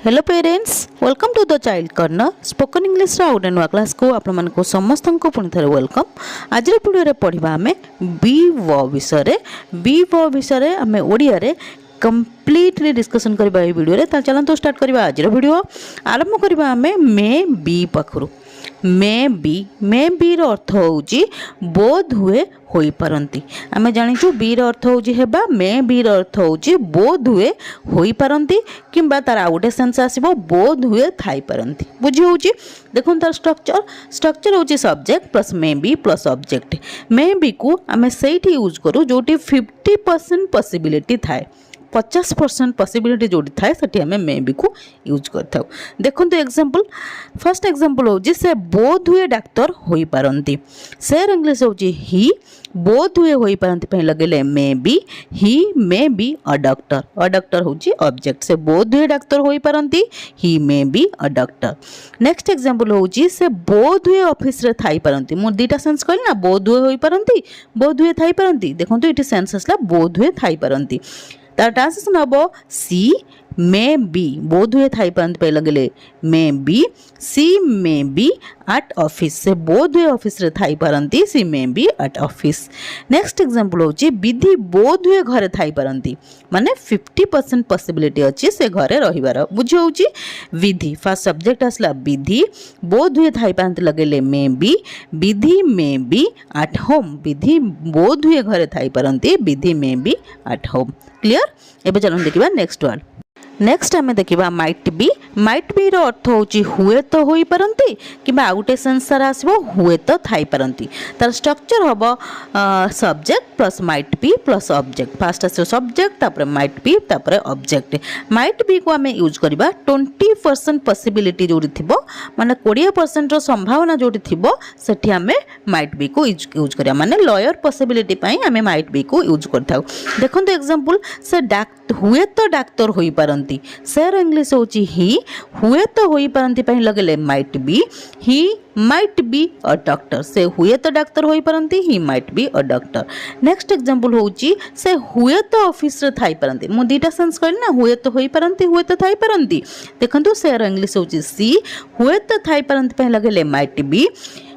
Hello parents, welcome to the child corner spoken English आउट नुआ class को आपण मानक समस्त को पुणी थे वेलकम। आज वीडियो रे पढ़ा आम बी व विषय आम ओडिया कंप्लीटली डिस्कशन करबा ए वीडियो रे। चलते स्टार्ट करबा आज वीडियो। आरंभ करबा आम मे बी पाखरु। मे बी रो अर्थ होउची बोध हुए होई पारंती। आम जानिचु बी रो अर्थ होउची हेबा, मे बी रो अर्थ होउची बोध हुए होई पारंती किंबा तार आ गोटे सेंस आसीबो बोध हुए थाई पारंती। बुझी होउची। देखुन तार स्ट्रक्चर होउची subject plus may be plus object. May be को आम सेठी यूज करू जोटी 50% पॉसिबिलिटी थाए, 50% पॉसिबिलिटी जोटी थाए सेठी हमें मे बी को यूज करथाउ। देखो तो एग्जांपल, फर्स्ट एग्जांपल होची से बोध हुए डाक्टर होई पारंती। सेर इंग्लिश होची ही बोध हुए होई पारंती पे लगेले may be, he may be a doctor. A doctor होची ऑब्जेक्ट, से बोध हुए डाक्टर होई पारंती, he may be a doctor. Next example होची से बोध हुए ऑफिस रे थाई पारंती। मो दीटा सेंस कहली ना, बोध हुए होई पारंती, बोध हुए थाई पारंती। देखो तो इटी सेंस असला बोध हुए थाई पारंती। तार ट्रांसलेशन हम सी मे बी, बोध हुए थाई पारंती पे लगले may be, she may be at office. से बोध हुए ऑफिस रे थाई पारंती, she may be at office. Next example होची विधि बोध हुए घरे थाई पारंती, माने 50% पॉसिबिलिटी अछि से घरे रहिबार। बुझी होची। विधि फर्स्ट सब्जेक्ट असला विधि, बोध हुए थाई पारंती लगले may be, Vidhi may be at home. Vidhi बोध हुए घरे थाई पारंती, Vidhi may be at home. Clear. एबे चलो देखिबा नेक्स्ट वर्ड। नेक्स्ट आम देखा माइट बी। माइट बी रो अर्थ होची हुए तो होई पारंती किंबा आउटे सेंसर आसबो हुए तो थाई पारंती। तार स्ट्रक्चर हम subject plus might be plus object. Fast आसो सब्जेक्ट तापर माइट बी तापर ऑब्जेक्ट। माइट बी को आम यूज करबा 20% पॉसिबिलिटी जोडी थिबो, माने 20% रो संभावना जोडी थिबो सेठी आम माइट बी को यूज करिया, माने लॉयर पॉसिबिलिटी पई आम माइट बी को यूज करथाउ। देखंतु एग्जांपल से हुए तो डाक्टर होई पारंती। सेर इंग्लिश होची ही हुए तो होई पारंती पे लगले might be, he might be a doctor. से हुए तो डाक्तर होई पारंती, he might be a doctor. Next example होची से हुए तो ऑफिस रे थाई पारंती। मो दीटा सेंस कहली ना, हुए तो होई पारंती, हुए तो थाई पारंती। देखंतु सेर इंग्लिश होची सी हुए तो थाई पारंती पे लगले might be,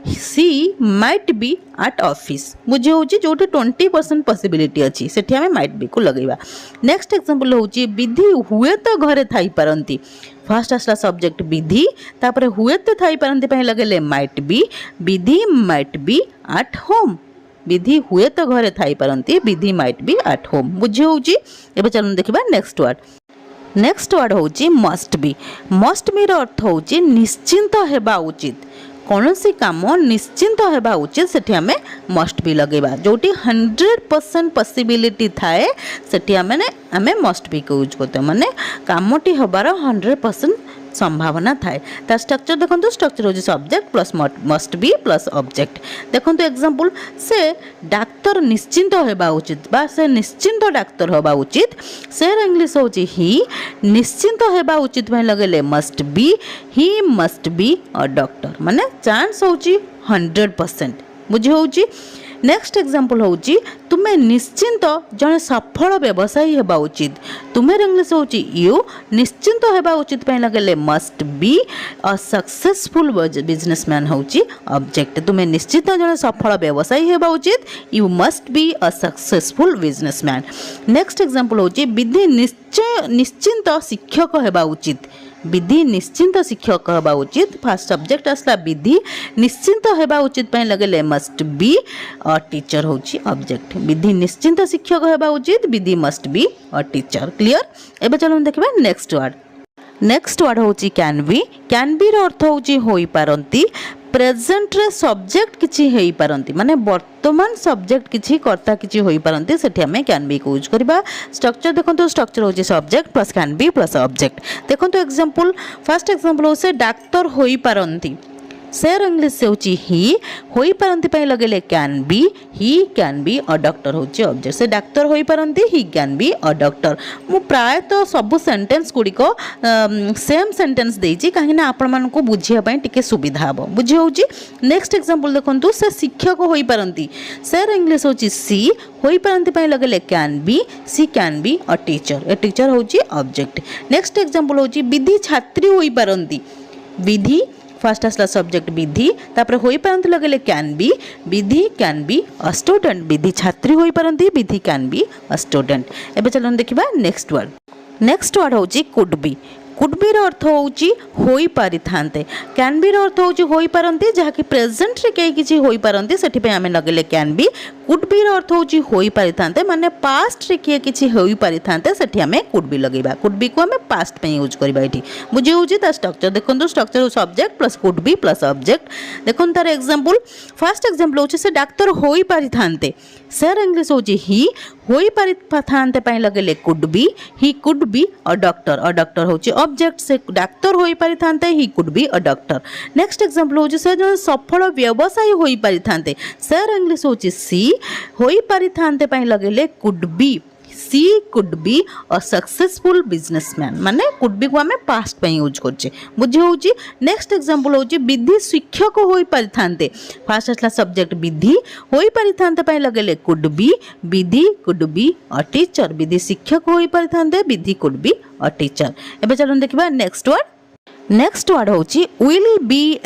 she might be at office. बुझे होची जोटी 20% पॉसिबिलिटी अछि सेठी हमें माइट बी को लगेबा। नेक्स्ट एग्जांपल होची विधि हुए तो घरे थाई पारंती। फर्स्ट आसला सब्जेक्ट विधि, तापर हुए तो थाई पारंती पे लगेले might be, Vidhi might be at home. Vidhi हुए तो घरे थाई पारंती, Vidhi might be at home. बुझे होची। एबे चलो देखिबा नेक्स्ट वर्ड। नेक्स्ट वर्ड होची मस्ट बी। मस्ट बी रो अर्थ होची निश्चिंत हेबा उचित। कौनसी काम निश्चिंत हेबा उचित सेठी हमें मस्ट बी लगेबा। जोटी 100% पॉसिबिलिटी थाए सेठी हमें मस्ट बी को यूज करते, माने कामटी हबार 100% संभावना थाए। तार स्ट्रक्चर देखो, स्ट्रक्चर होची subject plus must be plus object. देखो एग्जांपल से डाक्तर निश्चिंत हेबा उचित बा से निश्चिंत डाक्तर हेबा उचित। सेर इंग्लिश होची ही निश्चिंत हेबा उचित में लगेले must B, he must be a doctor, माने चांस होची 100%। बुझे होची। नेक्स्ट एग्जांपल होची तुमे निश्चिंत जने सफल व्यवसायी हेबा उचित। तुमे इंग्लिश होची यू निश्चिंत हेबा उचित पे लगेले must be a successful businessman होची ऑब्जेक्ट। तुमे निश्चित जने सफल व्यवसायी हेबा उचित, you must be a successful businessman. Next example होची विधि निश्चिंत शिक्षक हेबा उचित। विधि निश्चिंत शिक्षक हेबा उचित। फर्स्ट सब्जेक्ट आसला विधि, निश्चिंत हेबा उचित पे लगेले मस्ट बी अ टीचर होची ऑब्जेक्ट। विधि निश्चिंत शिक्षक हेबा उचित, Vidhi must be a teacher. Clear. एबे चलो देखिबा नेक्स्ट वर्ड। नेक्स्ट वर्ड होची कैन बी। कैन बी रो अर्थ होची होई पारंती। प्रेजेंट रे सब्जेक्ट किछि हेई पारंती, माने वर्तमान सब्जेक्ट किछि कर्ता किछि होई पारंती सेठी हमें कैन बी को यूज करबा। स्ट्रक्चर देखंतु, स्ट्रक्चर होची subject plus can be plus object. देखंतु एग्जांपल, फर्स्ट एग्जांपल हो से डाक्टर होई पारंती। सेर इंग्लिश होची ही होई परंती पई लगेले can be he can be a doctor होची ऑब्जेक्ट से डाक्टर होई परंती he can be a doctor मु प्राय तो सब सेंटेंस गुडी को सेम सेंटेंस देची काहे ना आपण मन को बुझिया पई टिके सुविधा हबो बुझी होची। नेक्स्ट एग्जांपल देखंतु से शिक्षक होई परंती सेर इंग्लिश होची सी होई परंती पई लगेले can be she can be a teacher a teacher होची ऑब्जेक्ट। नेक्स्ट एग्जांपल होची विधि छात्री होई परंती विधि फर्स्ट आसला सब्जेक्ट विधि तापर होई परंती लगेले can be Vidhi can be a student Vidhi छात्री होई परंती Vidhi can be a student. एबे चलन देखिबा नेक्स्ट वर्ड होची कुड बी रो अर्थ होची होई पारि थांते कैन बी रो अर्थ होची होई पारंती जहा कि प्रेजेंट रे केई किछि होई पारंती सेठी पे हमें लगेले कैन बी। कुड बी रो अर्थ होची होई पारि थांते माने पास्ट रे किए किछि होई पारि थांते सेठी हमें कुड बी लगेबा कुड बी को हमें पास्ट पे यूज करबा एठी बुझी होची ता स्ट्रक्चर देखंतु structure subject plus could be plus object देखन तार एग्जांपल फर्स्ट एग्जांपल होची से डॉक्टर होई पारि थांते सेर इंग्लिश होची ही होई पारि थांते पई लगेले could be he could be a doctor होची ऑब्जेक्ट से डाक्तर होई पारि थांते he could be a doctor. Next example होची से जो सफल व्यवसायी होई पारि थांते सेर इंग्लिश होची सी होई पारि थांते पई लगेले could be she could be a successful businessman माने कुड बी को हमें पास्ट पे यूज करछे बुझे होची। नेक्स्ट एग्जांपल होची विधि शिक्षक होई पारि थांते फर्स्ट असला सब्जेक्ट विधि होई पारि थांते पई लगेले could be Vidhi could be a teacher Vidhi शिक्षक होई पारि थांते Vidhi could be a teacher. एबे चलन देखिबा नेक्स्ट वर्ड होची विल बी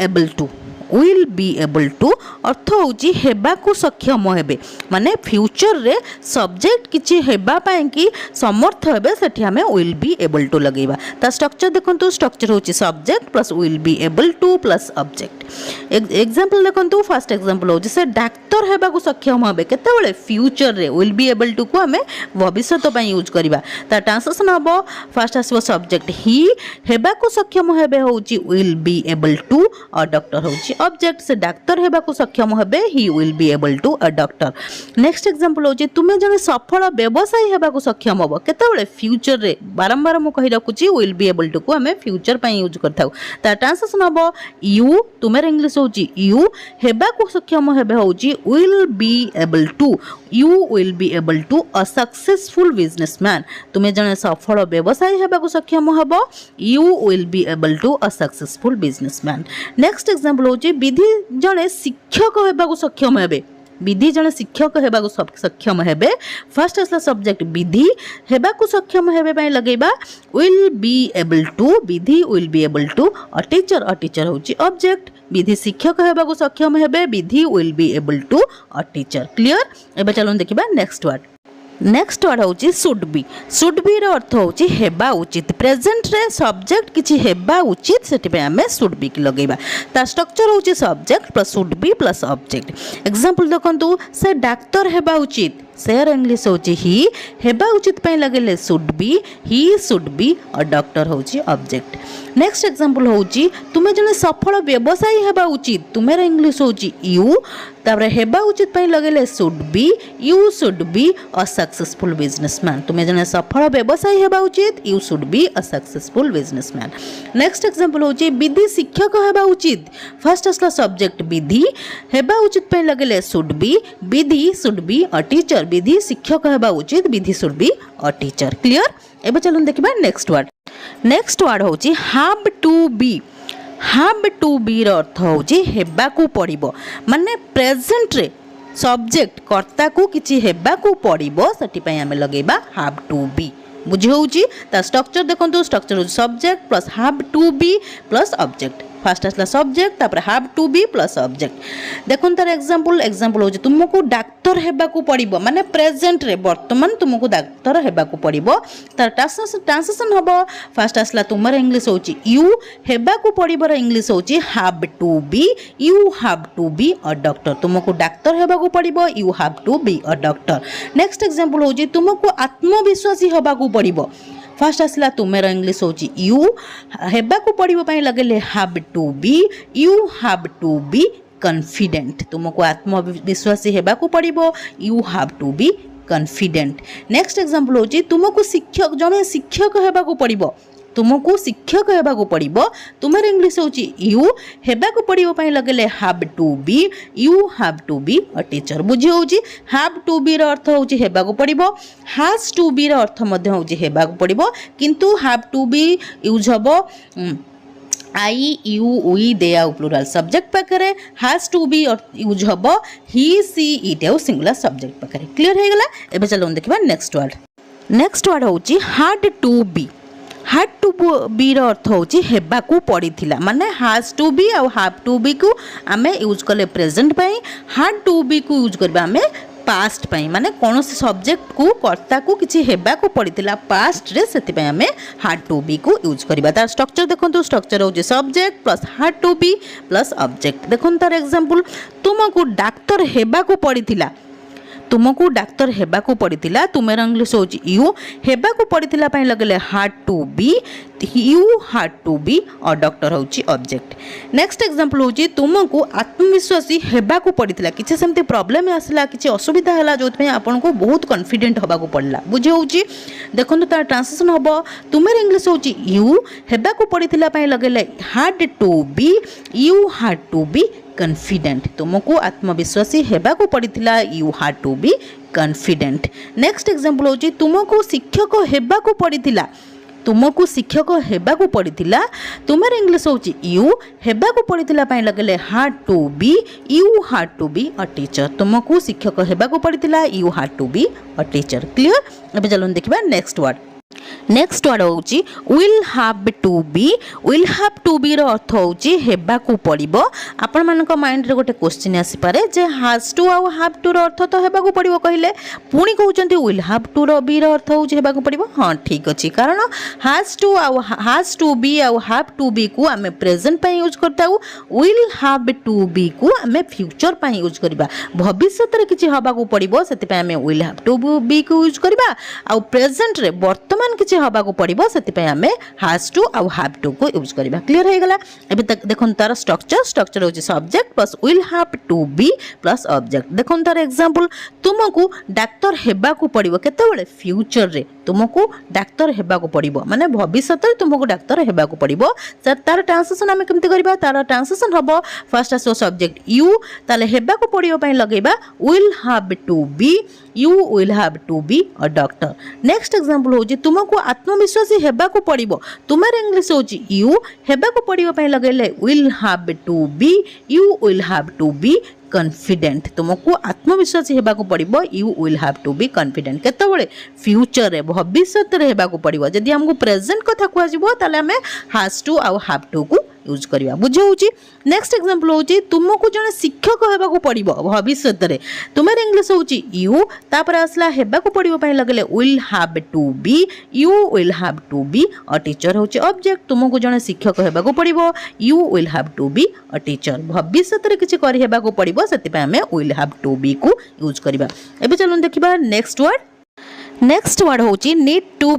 एबल टू अर्थ होची हेबा को सक्षम हेबे माने फ्यूचर रे सब्जेक्ट किछि हेबा पई कि समर्थ हेबे सेठी हमें विल बी एबल टू लगेबा ता स्ट्रक्चर देखंतु स्ट्रक्चर होची subject plus will be able to plus object. Example देखंतु फर्स्ट एग्जांपल होची से डाक्टर हेबा को सक्षम हेबे केतेबेले फ्यूचर रे विल बी एबल टू को हमें भविष्य पई यूज करबा ता ट्रांसलेशन हबो फर्स्ट आसबो सब्जेक्ट ही हेबा को सक्षम हेबे होची will be able to a doctor होची ऑब्जेक्ट से डाक्तर हेबा को सक्षम हेबे he will be able to a doctor. Next example होची तुमे जने सफल व्यवसायी हेबा को सक्षम हबो केतेबेले फ्यूचर रे बारंबार मु कहि रखुची विल बी एबल टू को हमें फ्यूचर पई यूज करथाउ ता ट्रांसलेशन हबो यू तुमेर इंग्लिश होची यू हेबा को सक्षम हेबे होची will be able to you will be able to a successful businessman तुमे जने सफल व्यवसायी हेबा को सक्षम हबो you will be able to a successful businessman. Next example होची विधि जने शिक्षक हेबा को सक्षम हेबे विधि जने शिक्षक हेबा को सक्षम हेबे फर्स्ट असला सब्जेक्ट विधि हेबा को सक्षम हेबे पई लगेबा will be able to Vidhi will be able to a teacher होची ऑब्जेक्ट विधि शिक्षक हेबा को सक्षम हेबे Vidhi will be able to a teacher clear. एबे चलो देखिबा नेक्स्ट वर्ड होची शुड बी रो अर्थ होची हेबा उचित प्रेजेंट रे सब्जेक्ट किछि हेबा उचित सेति पे हमें शुड बी की लगेबा ता स्ट्रक्चर होची subject plus should be plus object. Example देखंतु से डाक्टर हेबा उचित सेयर इंग्लिश होची ही हेबा उचित पे लगेले should B he should be a doctor होची ऑब्जेक्ट। नेक्स्ट एग्जांपल होची तुमे जने सफल व्यवसायी हेबा उचित तुमेर इंग्लिश होची यू तापर हेबा उचित पे लगेले should B you should be a successful businessman तुमे जने सफल व्यवसायी हेबा उचित you should be a successful businessman. Next example होची विधि शिक्षक हेबा उचित फर्स्ट असला सब्जेक्ट विधि हेबा उचित पे लगेले should be Vidhi should be a teacher Vidhi शिक्षक हेबा उचित Vidhi should be a teacher clear. एबे चलन देखिबा नेक्स्ट वर्ड होची हैव टू बी रो अर्थ होची हेबा को पड़िबो माने प्रेजेंट रे सब्जेक्ट कर्ता को किछि हेबा को पड़िबो सेति पई हमें लगेबा हैव टू बी बुझी होची ता स्ट्रक्चर देखंतु स्ट्रक्चर होची subject plus have to be plus object first असला सब्जेक्ट तापर have to be plus object देखुन तार एग्जांपल होची तुमको डाक्टर हेबा को पड़िबो माने प्रेजेंट रे वर्तमान तुमको डाक्टर हेबा को पड़िबो तार ट्रांसलेशन हबो फर्स्ट असला तुमर इंग्लिश होची यू हेबा को पड़िबो रे इंग्लिश होची have to be you have to be a doctor तुमको डाक्टर हेबा को पड़िबो you have to be a doctor. Next example होची तुमको आत्मविश्वासी हेबा को पड़िबो फर्स्ट आसला तुमेर इंग्लिश होची यू हेबा को पड़िबो पई लगेले have to be you have to be confident तुमको आत्मविश्वासी हेबा को पड़िबो you have to be confident. Next example होची तुमको शिक्षक जने शिक्षक हेबा को पड़िबो तुमको शिक्षक हेबाकू पड़िबो तुमर इंग्लिश होची यू हेबाकू पड़िबो पई लगेले have to be you have to be a teacher बुझी होची हैव टू बी रो अर्थ होची हेबाकू पड़िबो हैज टू बी रो अर्थ मध्ये होची हेबाकू पड़िबो किंतु हैव टू बी यूज हबो आई यू वी दे आउ प्लुराल सब्जेक्ट पाखरे हैज टू बी यूज हबो ही सी इट आउ सिंगुलर सब्जेक्ट पाखरे क्लियर हे गला एबे चलो देखिबा नेक्स्ट वर्ड होची had to be had to be रो अर्थ होची हेबाकू पड़ीथिला माने हैज टू बी आउ हैव टू बी को आमे यूज करले प्रेजेंट पई हैड टू बी को यूज करबा आमे पास्ट पई माने कौन सब्जेक्ट को कर्ता को किछि हेबाकू पड़ीथिला पास्ट रे सेति पई आमे हैड टू बी को यूज करबा तार स्ट्रक्चर देखंतु स्ट्रक्चर होची subject plus had to be plus object देखन तार एग्जांपल तुमको डॉक्टर हेबाकू पड़ीथिला तुमको डाक्तर हेबाकू पड़ीथिला तुमेर इंग्लिश होची यू हेबाकू पड़ीथिला पई लगले had to be you had to be और डॉक्टर होची ऑब्जेक्ट नेक्स्ट एग्जांपल होची तुमको आत्मविश्वासी हेबाकू पड़ीथिला किछि सेमते प्रॉब्लम आसला किछि असुविधा हला जोत में आपन को बहुत कॉन्फिडेंट होबाकू पड़ला बुझे होची देखंतु तार ट्रांसलेशन हबो तुमेर इंग्लिश होची यू हेबाकू पड़ीथिला पई लगले had to be you had to be confident तुमको आत्मविश्वासी हेबाकू पड़ीथिला you had to be confident next example होची तुमको शिक्षक हेबाकू पड़ीथिला तुमको शिक्षक हेबाकू पड़ीथिला तुमर इंग्लिश होची यू हेबाकू पड़ीथिला पई लगले had to be you had to be a teacher तुमको शिक्षक हेबाकू पड़ीथिला you had to be a teacher clear एबे चलो देखिबा नेक्स्ट वर्ड होची विल हैव टू बी रो अर्थ होची हेबाकू पड़िबो आपण मानक माइंड रे गोटे क्वेश्चन आसी पारे जे has to uh have to रो अर्थ तो हेबाकू पड़िबो कहिले पुनी कहउचंती विल हैव टू रो बी रो अर्थ होची हेबाकू पड़िबो हां ठीक अछि कारण हैज टू बी आ हैव टू बी को हमें प्रेजेंट पई यूज करताउ विल हैव टू बी को हमें फ्यूचर पई यूज करबा भविष्य रे किछि हेबाकू पड़िबो सेति पई हमें विल हैव टू बी को यूज करबा आ प्रेजेंट रे वर्तमान किछि हबाकू पड़िबो सेति पई हमें has to uh have to को यूज करबा क्लियर हे गला एबे तक देखन तार स्ट्रक्चर होची subject plus will have to be plus object देखन तार एग्जांपल तुमको डाक्टर हेबाकू पड़िबो केते बेले फ्यूचर रे तुमको डाक्टर हेबाकू पड़िबो माने भविष्य रे तुमको डाक्तर हेबाकू पड़िबो तार ट्रांसलेशन हमें केमते करबा तार ट्रांसलेशन हबो फर्स्ट आसो सब्जेक्ट यू ताले हेबाकू पड़िबो पई लगेबा will have to be you will have to be a doctor next example होची तुमको आत्मविश्वासी हेबाकू पड़िबो तुमर इंग्लिश होची यू हेबाकू पड़िबो पई लगेले will have to be you will have to be confident तुमको आत्मविश्वासी हेबाकू पड़िबो you will have to be confident केतेबेले फ्यूचर रे भविष्य रे हेबाकू पड़िबो जदी हमको प्रेजेंट कथा कुआ जिवो ताले हमें has to uh have to को यूज करबा बुझे होची नेक्स्ट एग्जांपल होची तुमको जने शिक्षक हेबाकू पड़िबो भविष्य रे तुमर इंग्लिश होची यू तापर आसला हेबाकू पड़िबो पई लगले will have to be you will have to be a teacher होची ऑब्जेक्ट तुमको जने शिक्षक हेबाकू पड़िबो you will have to be a teacher भविष्य रे किछि करि हेबाकू पड़िबो सेति पई हमें विल हैव टू बी को यूज करबा एबे चलो देखिबा नेक्स्ट वर्ड होची नीड टू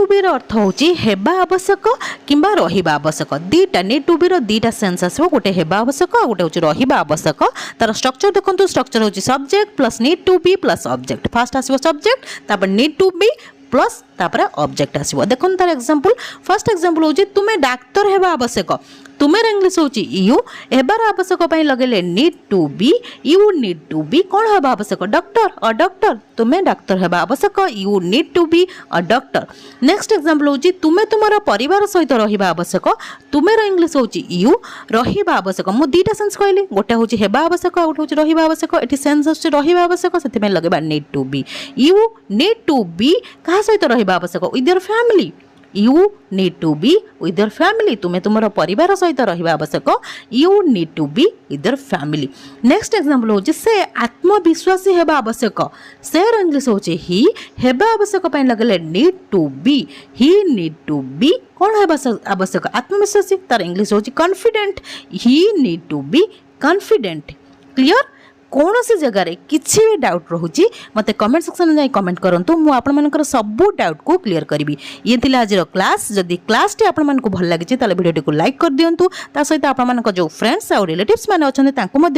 बी रो अर्थ होची हेबा आवश्यक किंबा रहिबा आवश्यक दीटा नीड टू बी रो दीटा सेंस आसबो गोटे हेबा आवश्यक गोटे होची रहिबा आवश्यक तार स्ट्रक्चर देखंतु स्ट्रक्चर होची subject plus need to be plus object first आसबो सब्जेक्ट तापर नीड टू बी प्लस तापर ऑब्जेक्ट आसबो देखन तार एग्जांपल फर्स्ट एग्जांपल होची तुमे डाक्टर हेबा आवश्यक तुमेर इंग्लिश होची यू हेबार आवश्यक पई लगेले need to be you need to be कोन हेबा आवश्यक डॉक्टर तुमे डाक्टर हेबा आवश्यक you need to be a doctor next example होची तुमे तुमर परिवार सहित रहिबा आवश्यक तुमेर इंग्लिश होची यू रहिबा आवश्यक मु दीटा सेंस कहली गोटे होची हेबा आवश्यक गोटे होची रहिबा आवश्यक एठी सेंस होची रहिबा आवश्यक सेति में लगेबा need to be you need to be कहा सहित रहिबा आवश्यक with your family you need to be with your family तुम्हें तुम परिवार सहित रहिबा आवश्यक you need to be with your family next example होची से आत्मविश्वासी हेबा आवश्यक से इंग्लिश होची ही हेबा आवश्यक पय लगले need to be he need to be कोन हेबा आवश्यक आत्मविश्वासी तार इंग्लिश होची confident he need to be confident clear कौन सी जगह किसी भी डाउट रोचे मत कमेंट सेक्शन में जाई कमेंट करूँ मुझे आपंकर सबू डाउट को क्लीयर करी। ये थी आज क्लास जदि क्लास टी आपको भल लगी तेल भिडियो को लाइक कर दिंतु सहित आप जो फ्रेंड्स आउ रिलेटिव्स मैंने अच्छा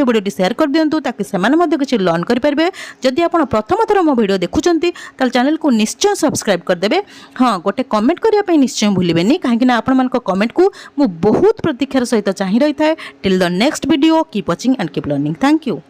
भिडियो शेयर कर दिंतु ताकि से किसी लर्न करेंगे। जदि आप प्रथम थर मो भिडियो देखुं चैनल को निश्चय सब्सक्राइब करदे। हाँ गोटे कमेंट करने निश्चय भूलें कहीं आपण कमेंट को मुझे बहुत प्रतीक्षार सहित चाह रही है। Till the next video keep watching and keep learning. Thank you.